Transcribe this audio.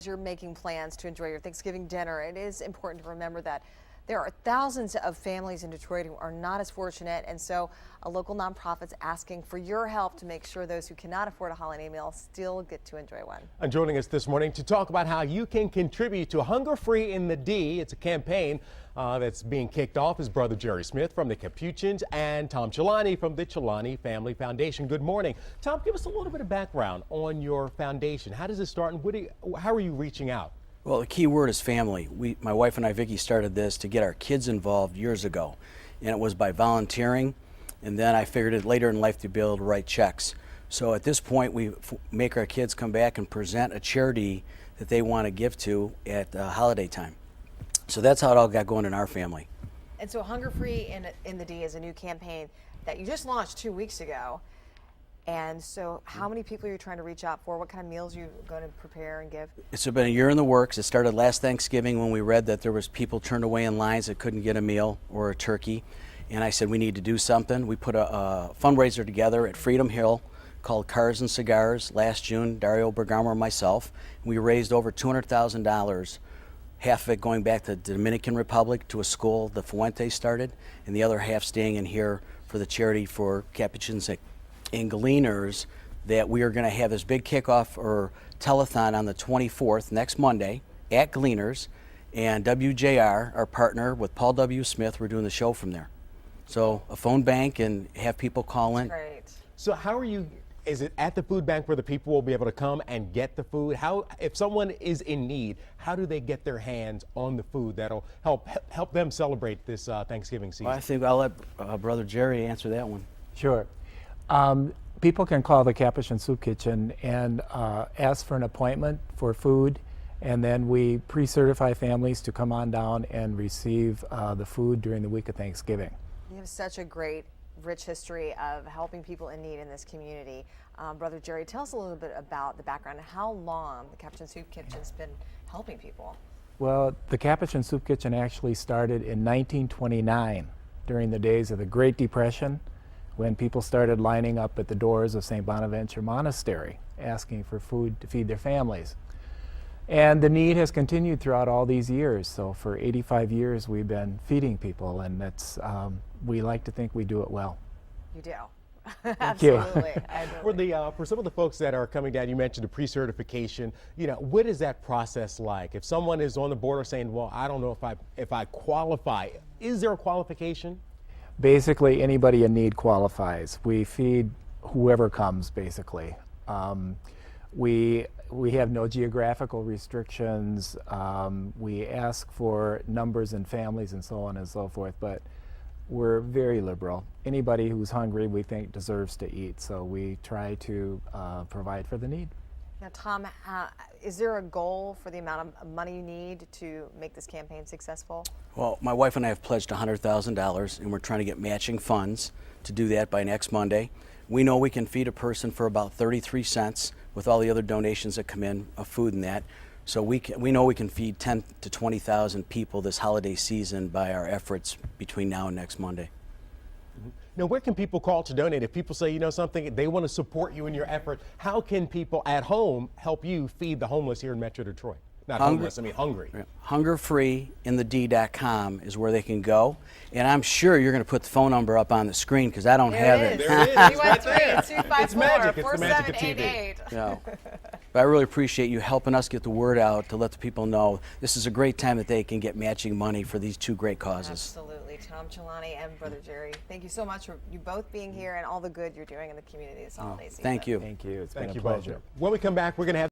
you're making plans to enjoy your Thanksgiving dinner, it is important to remember that there are thousands of families in Detroit who are not as fortunate, and so a local nonprofit's asking for your help to make sure those who cannot afford a holiday meal still get to enjoy one. And joining us this morning to talk about how you can contribute to Hunger Free in the D. It's a campaign that's being kicked off is Brother Jerry Smith from the Capuchins and Tom Celani from the Celani Family Foundation. Good morning. Tom, give us a little bit of background on your foundation. How does it start and how are you reaching out? Well, the key word is family. My wife and I, Vicki, started this to get our kids involved years ago, and it was by volunteering, and then I figured it later in life to be able to write checks. So at this point, we make our kids come back and present a charity that they want to give to at holiday time. So that's how it all got going in our family. And so Hunger Free in the D is a new campaign that you just launched 2 weeks ago. And so how many people are you trying to reach out for? What kind of meals are you going to prepare and give? It's been a year in the works. It started last Thanksgiving when we read that there was people turned away in lines that couldn't get a meal or a turkey. And I said we need to do something. We put a fundraiser together at Freedom Hill called Cars and Cigars last June, Dario Bergamo and myself. We raised over $200,000, half of it going back to the Dominican Republic to a school the Fuentes started, and the other half staying in here for the charity for Capuchins and Gleaners, that we are going to have this big kickoff or telethon on the 24th, next Monday, at Gleaners, and WJR, our partner with Paul W. Smith, we're doing the show from there. So a phone bank and have people call in. Great. So how are you, is it at the food bank where the people will be able to come and get the food? How, if someone is in need, how do they get their hands on the food that'll help them celebrate this Thanksgiving season? Well, I think I'll let Brother Jerry answer that one. Sure. People can call the Capuchin Soup Kitchen and ask for an appointment for food, and then we pre-certify families to come on down and receive the food during the week of Thanksgiving. You have such a great, rich history of helping people in need in this community. Brother Jerry, tell us a little bit about the background and how long the Capuchin Soup Kitchen's been helping people. Well, the Capuchin Soup Kitchen actually started in 1929 during the days of the Great Depression, when people started lining up at the doors of St. Bonaventure Monastery asking for food to feed their families. And the need has continued throughout all these years. So for 85 years we've been feeding people, and that's we like to think we do it well. You do. Thank you. Absolutely. For some of the folks that are coming down, you mentioned the pre-certification. You know, what is that process like? If someone is on the border saying, well, I don't know if I qualify, is there a qualification? Basically, anybody in need qualifies. We feed whoever comes, basically. We have no geographical restrictions. We ask for numbers and families and so on and so forth, but we're very liberal. Anybody who's hungry, we think, deserves to eat, so we try to provide for the need. Now, Tom, is there a goal for the amount of money you need to make this campaign successful? Well, my wife and I have pledged $100,000, and we're trying to get matching funds to do that by next Monday. We know we can feed a person for about 33 cents with all the other donations that come in of food and that. So we know we can feed 10 to 20,000 people this holiday season by our efforts between now and next Monday. Now, where can people call to donate? If people say, you know something, they want to support you in your effort, how can people at home help you feed the homeless here in Metro Detroit? Not homeless, I mean hungry. Hungerfreeinthed.com is where they can go. And I'm sure you're going to put the phone number up on the screen because I don't have it. There it is. It's right there. 254 It's magic. It's the magic of TV. No. But I really appreciate you helping us get the word out to let the people know this is a great time that they can get matching money for these two great causes. Absolutely. Tom Celani and Brother Jerry, thank you so much for you both being here and all the good you're doing in the community this holiday season. Thank you. Thank you. It's been Thank a you pleasure. both. When we come back, we're going to have